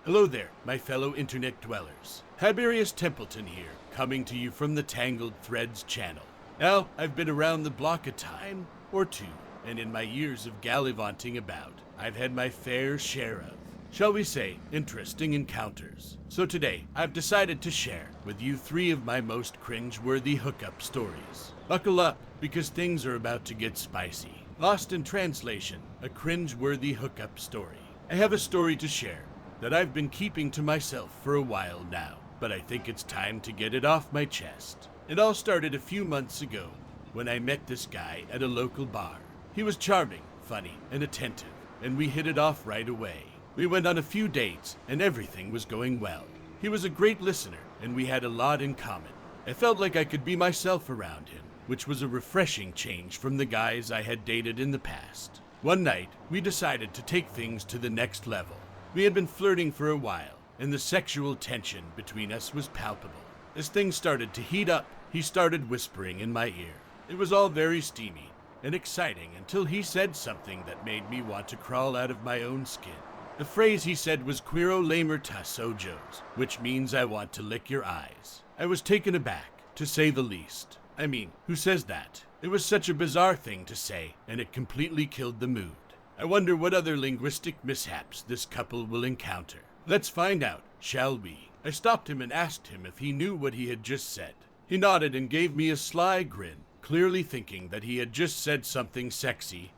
Hello there, my fellow internet dwellers. Tiberius Templeton here, coming to you from the Tangled Threads channel. Now, I've been around the block a time or two, and in my years of gallivanting about, I've had my fair share of, shall we say, interesting encounters. So today, I've decided to share with you 3 of my most cringe-worthy hookup stories. Buckle up, because things are about to get spicy. Lost in translation, a cringe-worthy hookup story. I have a story to share that I've been keeping to myself for a while now, but I think it's time to get it off my chest. It all started a few months ago when I met this guy at a local bar. He was charming, funny, and attentive, and we hit it off right away. We went on a few dates, and everything was going well. He was a great listener, and we had a lot in common. I felt like I could be myself around him, which was a refreshing change from the guys I had dated in the past. One night, we decided to take things to the next level. We had been flirting for a while, and the sexual tension between us was palpable. As things started to heat up, he started whispering in my ear. It was all very steamy and exciting until he said something that made me want to crawl out of my own skin. The phrase he said was "Quiro lamer tas ojos," which means I want to lick your eyes. I was taken aback, to say the least. I mean, who says that? It was such a bizarre thing to say, and it completely killed the mood. I wonder what other linguistic mishaps this couple will encounter. Let's find out, shall we? I stopped him and asked him if he knew what he had just said. He nodded and gave me a sly grin, clearly thinking that he had just said something sexy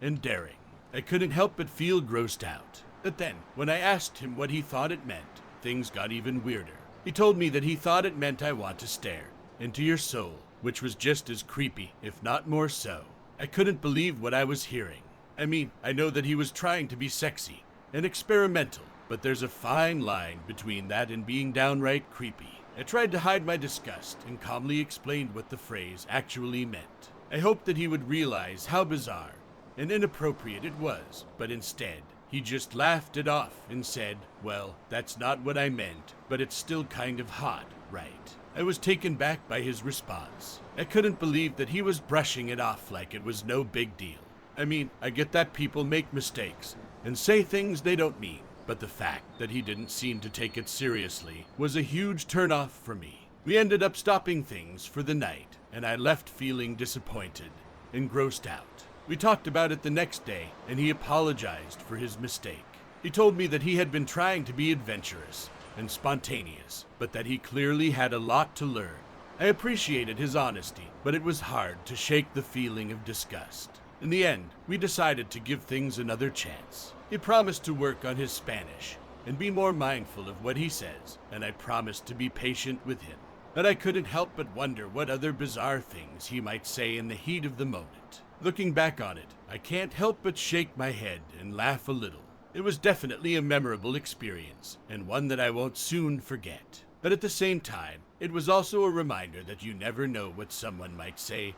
and daring. I couldn't help but feel grossed out. But then, when I asked him what he thought it meant, things got even weirder. He told me that he thought it meant I want to stare into your soul, which was just as creepy, if not more so. I couldn't believe what I was hearing. I mean, I know that he was trying to be sexy and experimental, but there's a fine line between that and being downright creepy. I tried to hide my disgust and calmly explained what the phrase actually meant. I hoped that he would realize how bizarre and inappropriate it was, but instead, he just laughed it off and said, "Well, that's not what I meant, but it's still kind of hot, right?" I was taken back by his response. I couldn't believe that he was brushing it off like it was no big deal. I mean, I get that people make mistakes and say things they don't mean, but the fact that he didn't seem to take it seriously was a huge turnoff for me. We ended up stopping things for the night, and I left feeling disappointed and grossed out. We talked about it the next day, and he apologized for his mistake. He told me that he had been trying to be adventurous and spontaneous, but that he clearly had a lot to learn. I appreciated his honesty, but it was hard to shake the feeling of disgust. In the end, we decided to give things another chance. He promised to work on his Spanish and be more mindful of what he says, and I promised to be patient with him. But I couldn't help but wonder what other bizarre things he might say in the heat of the moment. Looking back on it, I can't help but shake my head and laugh a little. It was definitely a memorable experience, and one that I won't soon forget. But at the same time, it was also a reminder that you never know what someone might say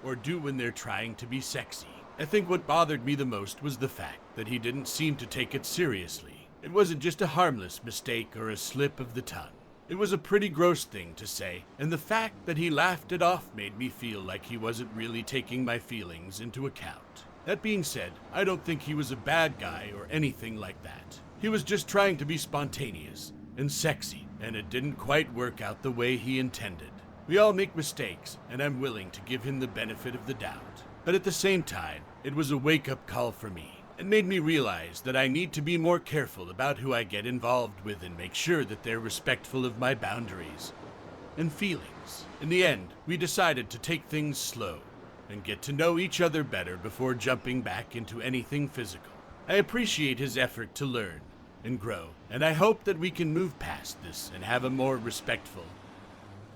or do when they're trying to be sexy. I think what bothered me the most was the fact that he didn't seem to take it seriously. It wasn't just a harmless mistake or a slip of the tongue. It was a pretty gross thing to say, and the fact that he laughed it off made me feel like he wasn't really taking my feelings into account. That being said, I don't think he was a bad guy or anything like that. He was just trying to be spontaneous and sexy, and it didn't quite work out the way he intended. We all make mistakes, and I'm willing to give him the benefit of the doubt. But at the same time, it was a wake-up call for me. It made me realize that I need to be more careful about who I get involved with and make sure that they're respectful of my boundaries and feelings. In the end, we decided to take things slow and get to know each other better before jumping back into anything physical. I appreciate his effort to learn and grow, and I hope that we can move past this and have a more respectful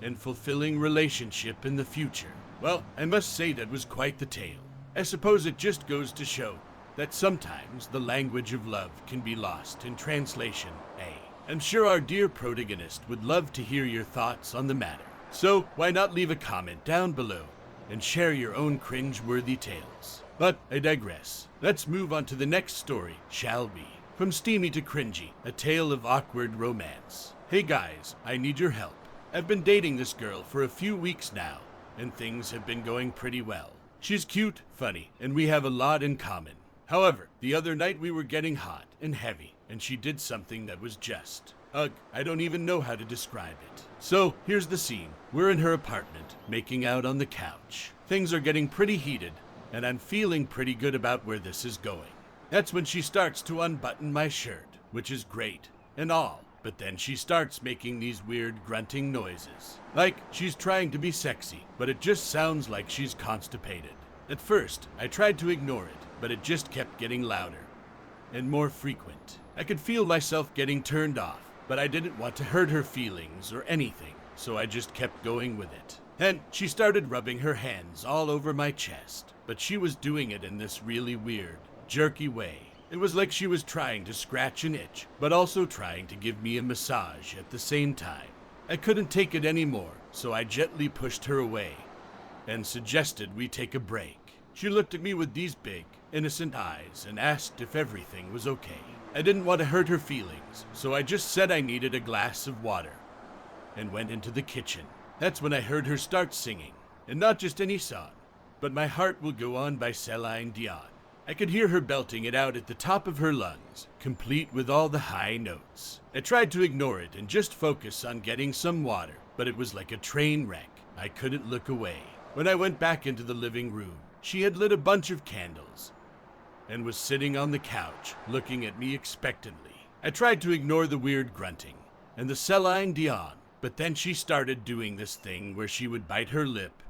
and fulfilling relationship in the future. Well, I must say that was quite the tale. I suppose it just goes to show that sometimes the language of love can be lost in translation, eh? I'm sure our dear protagonist would love to hear your thoughts on the matter. So why not leave a comment down below and share your own cringe-worthy tales? But I digress. Let's move on to the next story, shall we? From Steamy to Cringey, a tale of awkward romance. Hey guys, I need your help. I've been dating this girl for a few weeks now, and things have been going pretty well. She's cute, funny, and we have a lot in common. However, the other night we were getting hot and heavy, and she did something that was just. Ugh, I don't even know how to describe it. So, here's the scene. We're in her apartment, making out on the couch. Things are getting pretty heated, and I'm feeling pretty good about where this is going. That's when she starts to unbutton my shirt, which is great and all, but then she starts making these weird grunting noises. Like she's trying to be sexy, but it just sounds like she's constipated. At first, I tried to ignore it, but it just kept getting louder and more frequent. I could feel myself getting turned off, but I didn't want to hurt her feelings or anything, so I just kept going with it. Then she started rubbing her hands all over my chest, but she was doing it in this really weird, jerky way. It was like she was trying to scratch an itch, but also trying to give me a massage at the same time. I couldn't take it anymore, so I gently pushed her away and suggested we take a break. She looked at me with these big, innocent eyes and asked if everything was okay. I didn't want to hurt her feelings, so I just said I needed a glass of water and went into the kitchen. That's when I heard her start singing, and not just any song, but My Heart Will Go On by Celine Dion. I could hear her belting it out at the top of her lungs, complete with all the high notes. I tried to ignore it and just focus on getting some water, but it was like a train wreck. I couldn't look away. When I went back into the living room, she had lit a bunch of candles and was sitting on the couch, looking at me expectantly. I tried to ignore the weird grunting and the Celine Dion, but then she started doing this thing where she would bite her lip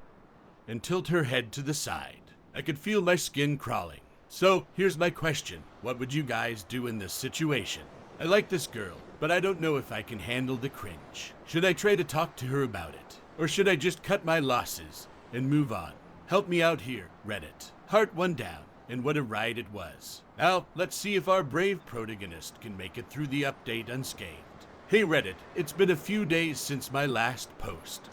and tilt her head to the side. I could feel my skin crawling. So, here's my question. What would you guys do in this situation? I like this girl, but I don't know if I can handle the cringe. Should I try to talk to her about it? Or should I just cut my losses and move on? Help me out here, Reddit. Heart one down, and what a ride it was. Now, let's see if our brave protagonist can make it through the update unscathed. Hey Reddit, it's been a few days since my last post,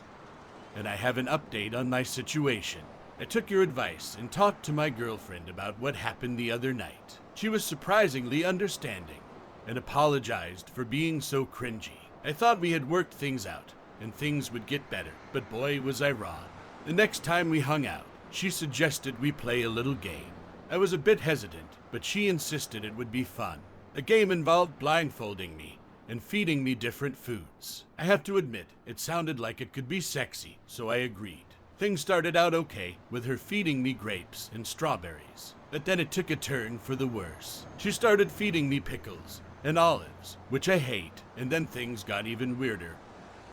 and I have an update on my situation. I took your advice and talked to my girlfriend about what happened the other night. She was surprisingly understanding and apologized for being so cringy. I thought we had worked things out and things would get better, but boy was I wrong. The next time we hung out, she suggested we play a little game. I was a bit hesitant, but she insisted it would be fun. The game involved blindfolding me and feeding me different foods. I have to admit, it sounded like it could be sexy, so I agreed. Things started out okay, with her feeding me grapes and strawberries, but then it took a turn for the worse. She started feeding me pickles and olives, which I hate, and then things got even weirder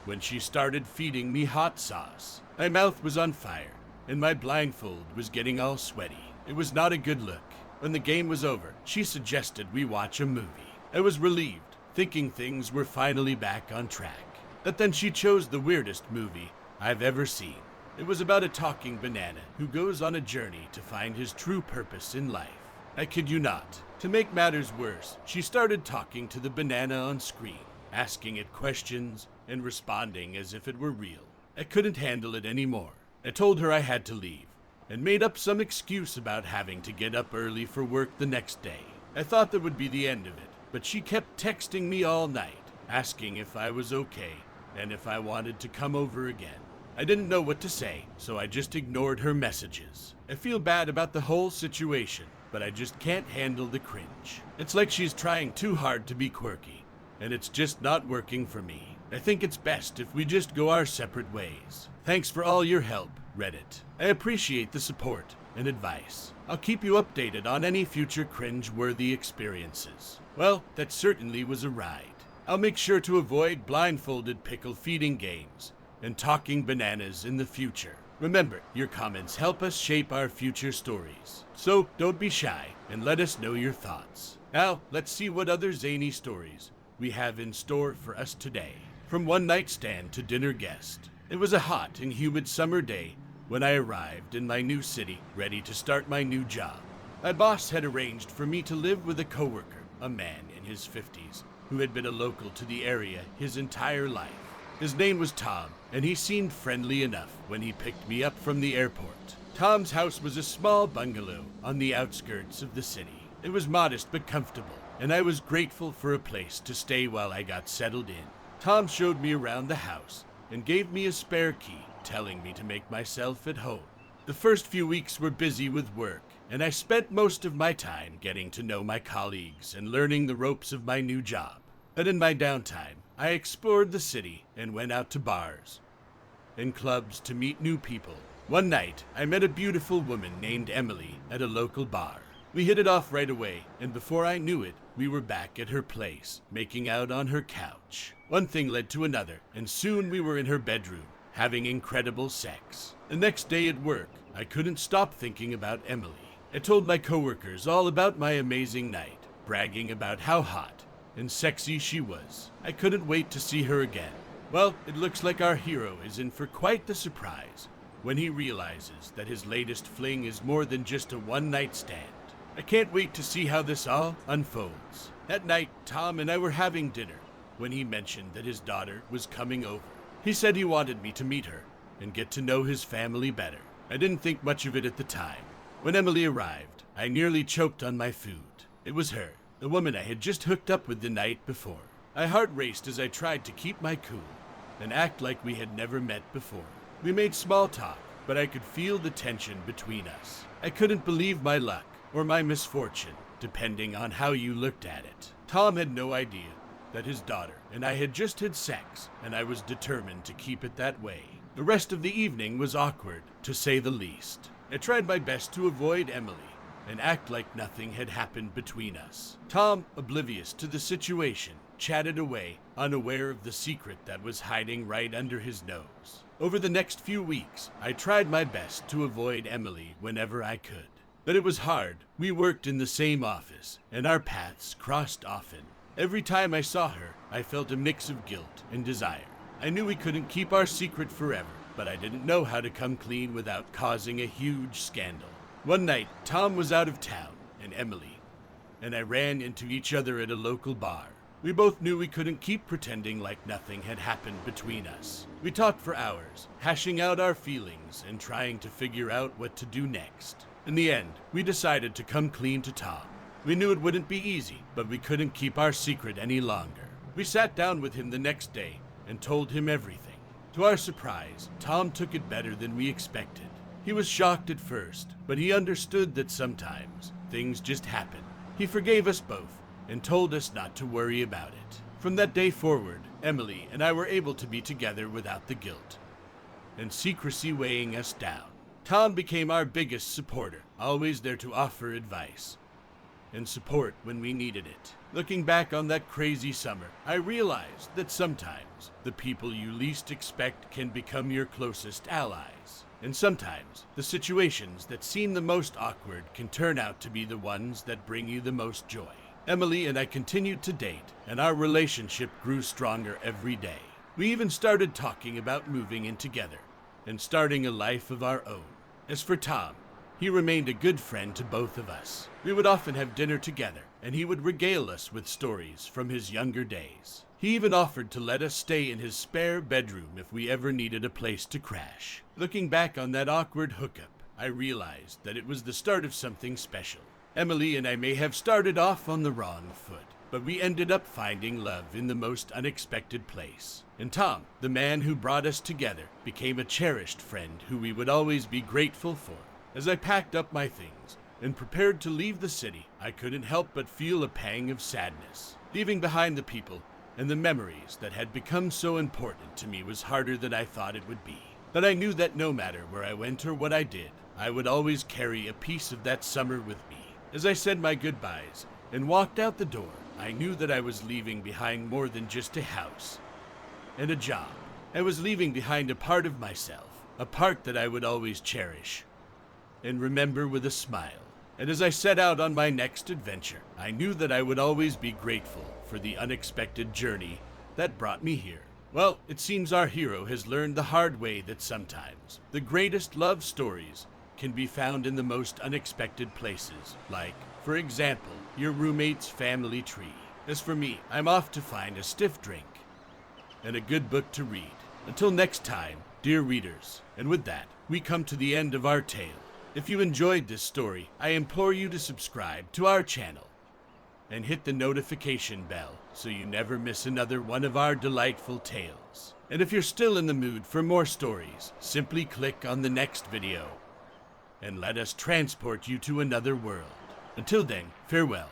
when she started feeding me hot sauce. My mouth was on fire, and my blindfold was getting all sweaty. It was not a good look. When the game was over, she suggested we watch a movie. I was relieved, thinking things were finally back on track. But then she chose the weirdest movie I've ever seen. It was about a talking banana who goes on a journey to find his true purpose in life. I kid you not. To make matters worse, she started talking to the banana on screen, asking it questions and responding as if it were real. I couldn't handle it anymore. I told her I had to leave and made up some excuse about having to get up early for work the next day. I thought that would be the end of it, but she kept texting me all night, asking if I was okay and if I wanted to come over again. I didn't know what to say, so I just ignored her messages. I feel bad about the whole situation, but I just can't handle the cringe. It's like she's trying too hard to be quirky, and it's just not working for me. I think it's best if we just go our separate ways. Thanks for all your help, Reddit. I appreciate the support and advice. I'll keep you updated on any future cringe-worthy experiences. Well, that certainly was a ride. I'll make sure to avoid blindfolded pickle feeding games and talking bananas in the future. Remember, your comments help us shape our future stories. So don't be shy and let us know your thoughts. Now, let's see what other zany stories we have in store for us today. From one night stand to dinner guest. It was a hot and humid summer day when I arrived in my new city, ready to start my new job. My boss had arranged for me to live with a coworker, a man in his 50s, who had been a local to the area his entire life. His name was Tom, and he seemed friendly enough when he picked me up from the airport. Tom's house was a small bungalow on the outskirts of the city. It was modest but comfortable, and I was grateful for a place to stay while I got settled in. Tom showed me around the house and gave me a spare key, telling me to make myself at home. The first few weeks were busy with work and I spent most of my time getting to know my colleagues and learning the ropes of my new job. But in my downtime, I explored the city and went out to bars and clubs to meet new people. One night, I met a beautiful woman named Emily at a local bar. We hit it off right away, and before I knew it, we were back at her place, making out on her couch. One thing led to another, and soon we were in her bedroom, having incredible sex. The next day at work, I couldn't stop thinking about Emily. I told my coworkers all about my amazing night, bragging about how hot and sexy she was. I couldn't wait to see her again. Well, it looks like our hero is in for quite the surprise when he realizes that his latest fling is more than just a one-night stand. I can't wait to see how this all unfolds. That night, Tom and I were having dinner when he mentioned that his daughter was coming over. He said he wanted me to meet her and get to know his family better. I didn't think much of it at the time. When Emily arrived, I nearly choked on my food. It was her, the woman I had just hooked up with the night before. My heart raced as I tried to keep my cool and act like we had never met before. We made small talk, but I could feel the tension between us. I couldn't believe my luck or my misfortune, depending on how you looked at it. Tom had no idea that his daughter and I had just had sex, and I was determined to keep it that way. The rest of the evening was awkward, to say the least. I tried my best to avoid Emily and act like nothing had happened between us. Tom, oblivious to the situation, chatted away, unaware of the secret that was hiding right under his nose. Over the next few weeks, I tried my best to avoid Emily whenever I could. But it was hard. We worked in the same office, and our paths crossed often. Every time I saw her, I felt a mix of guilt and desire. I knew we couldn't keep our secret forever, but I didn't know how to come clean without causing a huge scandal. One night, Tom was out of town, and Emily and I ran into each other at a local bar. We both knew we couldn't keep pretending like nothing had happened between us. We talked for hours, hashing out our feelings and trying to figure out what to do next. In the end, we decided to come clean to Tom. We knew it wouldn't be easy, but we couldn't keep our secret any longer. We sat down with him the next day and told him everything. To our surprise, Tom took it better than we expected. He was shocked at first, but he understood that sometimes things just happen. He forgave us both and told us not to worry about it. From that day forward, Emily and I were able to be together without the guilt and secrecy weighing us down. Tom became our biggest supporter, always there to offer advice and support when we needed it. Looking back on that crazy summer, I realized that sometimes the people you least expect can become your closest allies. And sometimes the situations that seem the most awkward can turn out to be the ones that bring you the most joy. Emily and I continued to date, and our relationship grew stronger every day. We even started talking about moving in together and starting a life of our own. As for Tom, he remained a good friend to both of us. We would often have dinner together, and he would regale us with stories from his younger days. He even offered to let us stay in his spare bedroom if we ever needed a place to crash. Looking back on that awkward hookup, I realized that it was the start of something special. Emily and I may have started off on the wrong foot, but we ended up finding love in the most unexpected place. And Tom, the man who brought us together, became a cherished friend who we would always be grateful for. As I packed up my things and prepared to leave the city, I couldn't help but feel a pang of sadness. Leaving behind the people and the memories that had become so important to me was harder than I thought it would be. But I knew that no matter where I went or what I did, I would always carry a piece of that summer with me. As I said my goodbyes and walked out the door, I knew that I was leaving behind more than just a house and a job. I was leaving behind a part of myself, a part that I would always cherish and remember with a smile. And as I set out on my next adventure, I knew that I would always be grateful for the unexpected journey that brought me here. Well, it seems our hero has learned the hard way that sometimes the greatest love stories can be found in the most unexpected places, like, for example, your roommate's family tree. As for me, I'm off to find a stiff drink and a good book to read. Until next time, dear readers, and with that, we come to the end of our tale. If you enjoyed this story, I implore you to subscribe to our channel and hit the notification bell so you never miss another one of our delightful tales. And if you're still in the mood for more stories, simply click on the next video and let us transport you to another world. Until then, farewell.